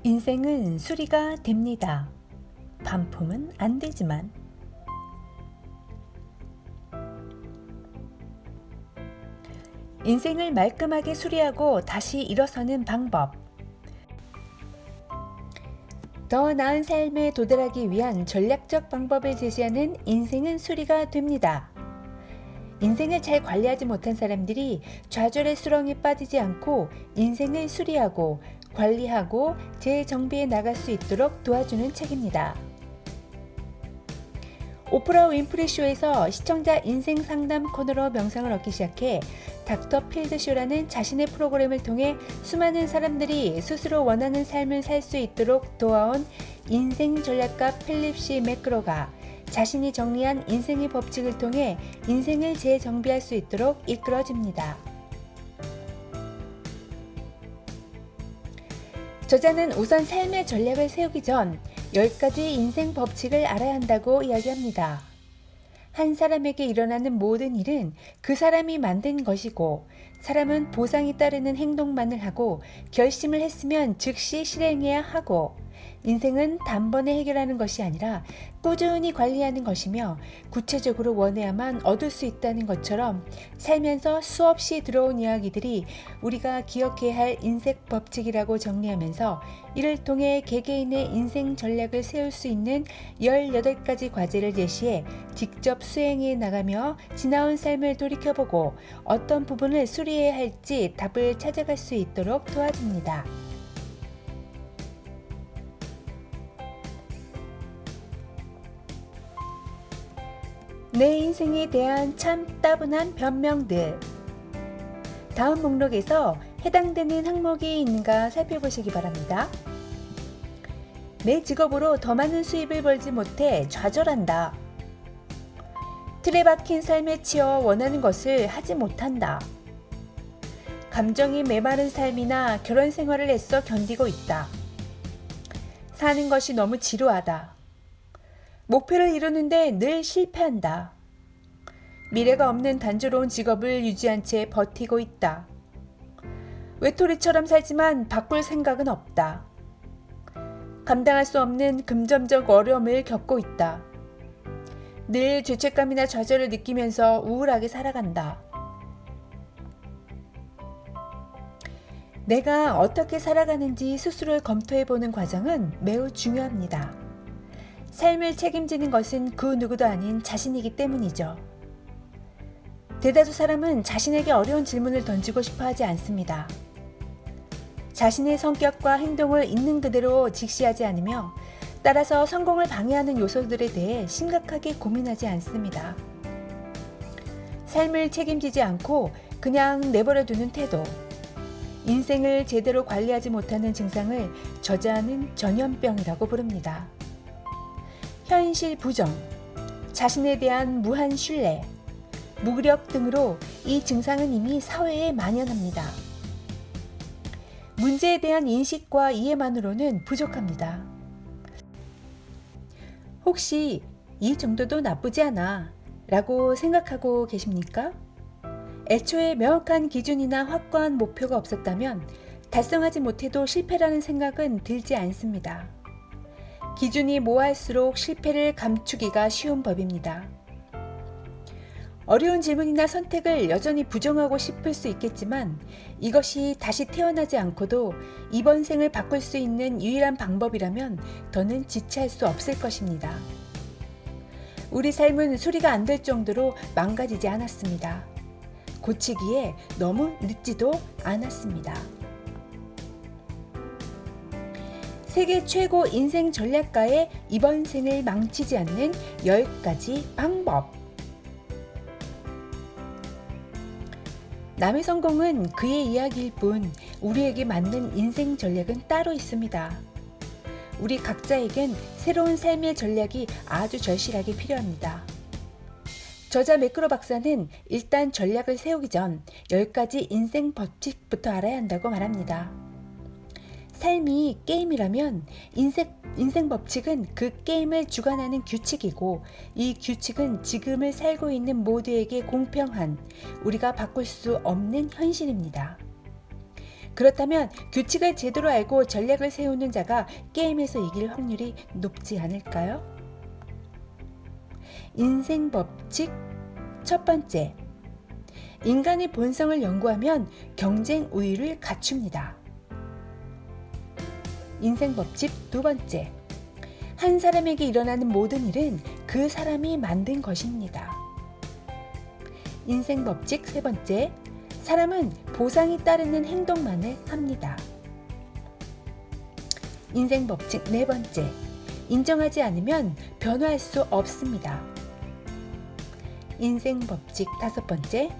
인생은 수리가 됩니다. 반품은 안 되지만. 인생을 말끔하게 수리하고 다시 일어서는 방법. 더 나은 삶에 도달하기 위한 전략적 방법을 제시하는 인생은 수리가 됩니다. 인생을 잘 관리하지 못한 사람들이 좌절의 수렁에 빠지지 않고 인생을 수리하고 관리하고 재정비해 나갈 수 있도록 도와주는 책입니다. 오프라 윈프리 쇼에서 시청자 인생 상담 코너로 명성을 얻기 시작해 닥터 필드 쇼라는 자신의 프로그램을 통해 수많은 사람들이 스스로 원하는 삶을 살 수 있도록 도와온 인생 전략가 필립 C. 매크로가 자신이 정리한 인생의 법칙을 통해 인생을 재정비할 수 있도록 이끌어줍니다. 저자는 우선 삶의 전략을 세우기 전 10가지 인생 법칙을 알아야 한다고 이야기합니다. 한 사람에게 일어나는 모든 일은 그 사람이 만든 것이고, 사람은 보상이 따르는 행동만을 하고 결심을 했으면 즉시 실행해야 하고, 인생은 단번에 해결하는 것이 아니라 꾸준히 관리하는 것이며 구체적으로 원해야만 얻을 수 있다는 것처럼 살면서 수없이 들어온 이야기들이 우리가 기억해야 할 인생 법칙이라고 정리하면서 이를 통해 개개인의 인생 전략을 세울 수 있는 18가지 과제를 제시해 직접 수행해 나가며 지나온 삶을 돌이켜보고 어떤 부분을 수리해야 할지 답을 찾아갈 수 있도록 도와줍니다. 내 인생에 대한 참 따분한 변명들. 다음 목록에서 해당되는 항목이 있는가 살펴보시기 바랍니다. 내 직업으로 더 많은 수입을 벌지 못해 좌절한다. 틀에 박힌 삶에 치여 원하는 것을 하지 못한다. 감정이 메마른 삶이나 결혼 생활을 애써 견디고 있다. 사는 것이 너무 지루하다. 목표를 이루는데 늘 실패한다. 미래가 없는 단조로운 직업을 유지한 채 버티고 있다. 외톨이처럼 살지만 바꿀 생각은 없다. 감당할 수 없는 금전적 어려움을 겪고 있다. 늘 죄책감이나 좌절을 느끼면서 우울하게 살아간다. 내가 어떻게 살아가는지 스스로 검토해보는 과정은 매우 중요합니다. 삶을 책임지는 것은 그 누구도 아닌 자신이기 때문이죠. 대다수 사람은 자신에게 어려운 질문을 던지고 싶어 하지 않습니다. 자신의 성격과 행동을 있는 그대로 직시하지 않으며 따라서 성공을 방해하는 요소들에 대해 심각하게 고민하지 않습니다. 삶을 책임지지 않고 그냥 내버려두는 태도, 인생을 제대로 관리하지 못하는 증상을 저자는 전염병이라고 부릅니다. 현실 부정, 자신에 대한 무한 신뢰, 무기력 등으로 이 증상은 이미 사회에 만연합니다. 문제에 대한 인식과 이해만으로는 부족합니다. 혹시 이 정도도 나쁘지 않아 라고 생각하고 계십니까? 애초에 명확한 기준이나 확고한 목표가 없었다면 달성하지 못해도 실패라는 생각은 들지 않습니다. 기준이 모호할수록 실패를 감추기가 쉬운 법입니다. 어려운 질문이나 선택을 여전히 부정하고 싶을 수 있겠지만 이것이 다시 태어나지 않고도 이번 생을 바꿀 수 있는 유일한 방법이라면 더는 지체할 수 없을 것입니다. 우리 삶은 수리가 안 될 정도로 망가지지 않았습니다. 고치기에 너무 늦지도 않았습니다. 세계 최고 인생 전략가의 이번 생을 망치지 않는 10가지 방법. 남의 성공은 그의 이야기일 뿐 우리에게 맞는 인생 전략은 따로 있습니다. 우리 각자에겐 새로운 삶의 전략이 아주 절실하게 필요합니다. 저자 매크로 박사는 일단 전략을 세우기 전 10가지 인생 법칙부터 알아야 한다고 말합니다. 삶이 게임이라면 인생 법칙은 그 게임을 주관하는 규칙이고 이 규칙은 지금을 살고 있는 모두에게 공평한 우리가 바꿀 수 없는 현실입니다. 그렇다면 규칙을 제대로 알고 전략을 세우는 자가 게임에서 이길 확률이 높지 않을까요? 인생 법칙 첫 번째. 인간의 본성을 연구하면 경쟁 우위를 갖춥니다. 인생 법칙 두 번째. 한 사람에게 일어나는 모든 일은 그 사람이 만든 것입니다. 인생 법칙 세 번째. 사람은 보상이 따르는 행동만을 합니다. 인생 법칙 네 번째. 인정하지 않으면 변화할 수 없습니다. 인생 법칙 다섯 번째.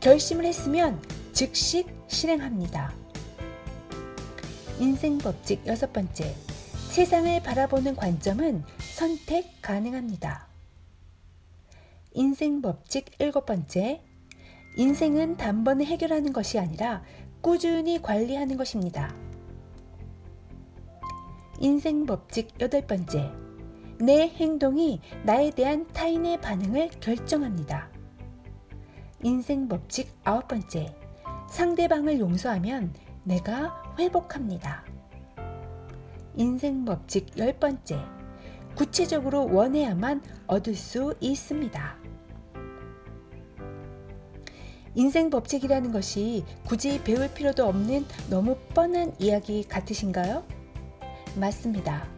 결심을 했으면 즉시 실행합니다. 인생 법칙 여섯 번째. 세상을 바라보는 관점은 선택 가능합니다. 인생 법칙 일곱 번째. 인생은 단번에 해결하는 것이 아니라 꾸준히 관리하는 것입니다. 인생 법칙 여덟 번째. 내 행동이 나에 대한 타인의 반응을 결정합니다. 인생 법칙 아홉 번째. 상대방을 용서하면 내가 회복합니다. 인생 법칙 열 번째. 구체적으로 원해야만 얻을 수 있습니다. 인생 법칙이라는 것이 굳이 배울 필요도 없는 너무 뻔한 이야기 같으신가요? 맞습니다.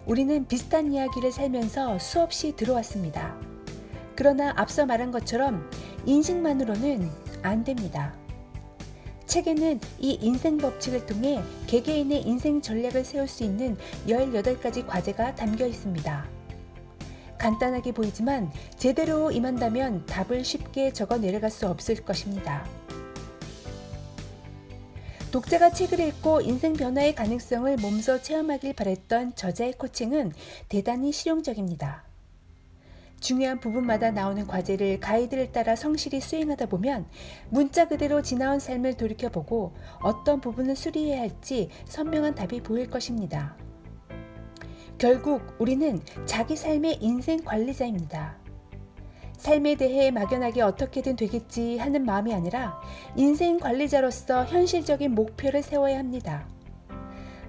우리는 비슷한 이야기를 살면서 수없이 들어왔습니다. 그러나 앞서 말한 것처럼 인식만으로는 안 됩니다. 책에는 이 인생 법칙을 통해 개개인의 인생 전략을 세울 수 있는 18가지 과제가 담겨 있습니다. 간단하게 보이지만 제대로 임한다면 답을 쉽게 적어 내려갈 수 없을 것입니다. 독자가 책을 읽고 인생 변화의 가능성을 몸소 체험하길 바랬던 저자의 코칭은 대단히 실용적입니다. 중요한 부분마다 나오는 과제를 가이드를 따라 성실히 수행하다 보면 문자 그대로 지나온 삶을 돌이켜보고 어떤 부분을 수리해야 할지 선명한 답이 보일 것입니다. 결국 우리는 자기 삶의 인생 관리자입니다. 삶에 대해 막연하게 어떻게든 되겠지 하는 마음이 아니라 인생 관리자로서 현실적인 목표를 세워야 합니다.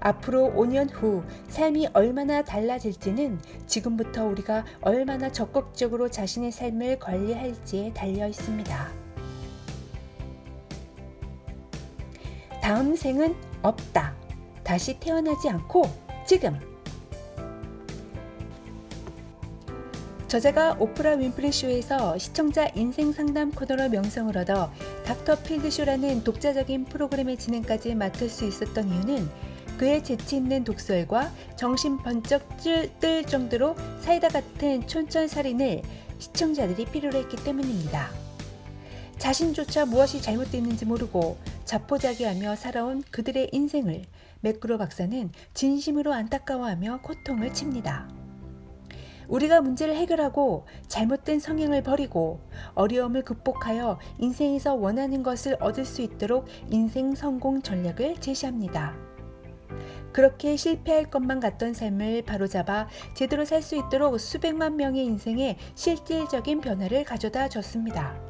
앞으로 5년 후 삶이 얼마나 달라질지는 지금부터 우리가 얼마나 적극적으로 자신의 삶을 관리할지에 달려 있습니다. 다음 생은 없다. 다시 태어나지 않고 지금. 저자가 오프라 윈프리 쇼에서 시청자 인생 상담 코너로 명성을 얻어 닥터 필드 쇼라는 독자적인 프로그램의 진행까지 맡을 수 있었던 이유는 그의 재치 있는 독설과 정신 번쩍 뜰 정도로 사이다 같은 촌철살인을 시청자들이 필요로 했기 때문입니다. 자신조차 무엇이 잘못됐는지 모르고 자포자기하며 살아온 그들의 인생을 매꾸로 박사는 진심으로 안타까워하며 고통을 칩니다. 우리가 문제를 해결하고 잘못된 성향을 버리고 어려움을 극복하여 인생에서 원하는 것을 얻을 수 있도록 인생 성공 전략을 제시합니다. 그렇게 실패할 것만 같던 삶을 바로잡아 제대로 살 수 있도록 수백만 명의 인생에 실질적인 변화를 가져다 줬습니다.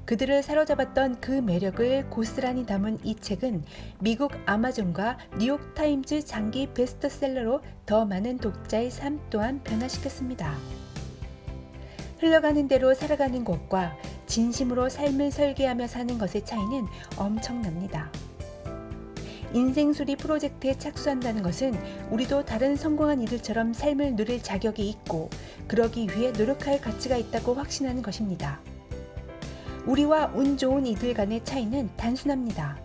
그들을 사로잡았던 그 매력을 고스란히 담은 이 책은 미국 아마존과 뉴욕타임즈 장기 베스트셀러로 더 많은 독자의 삶 또한 변화시켰습니다. 흘러가는 대로 살아가는 것과 진심으로 삶을 설계하며 사는 것의 차이는 엄청납니다. 인생수리 프로젝트에 착수한다는 것은 우리도 다른 성공한 이들처럼 삶을 누릴 자격이 있고 그러기 위해 노력할 가치가 있다고 확신하는 것입니다. 우리와 운 좋은 이들 간의 차이는 단순합니다.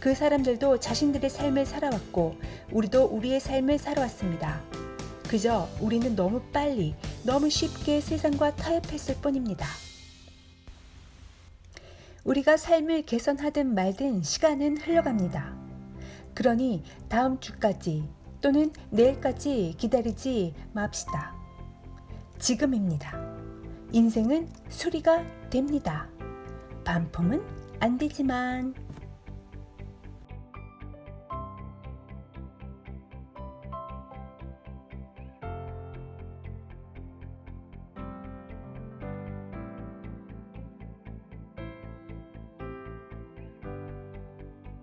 그 사람들도 자신들의 삶을 살아왔고 우리도 우리의 삶을 살아왔습니다. 그저 우리는 너무 빨리, 너무 쉽게 세상과 타협했을 뿐입니다. 우리가 삶을 개선하든 말든 시간은 흘러갑니다. 그러니 다음 주까지 또는 내일까지 기다리지 맙시다. 지금입니다. 인생은 수리가 됩니다. 반품은 안 되지만.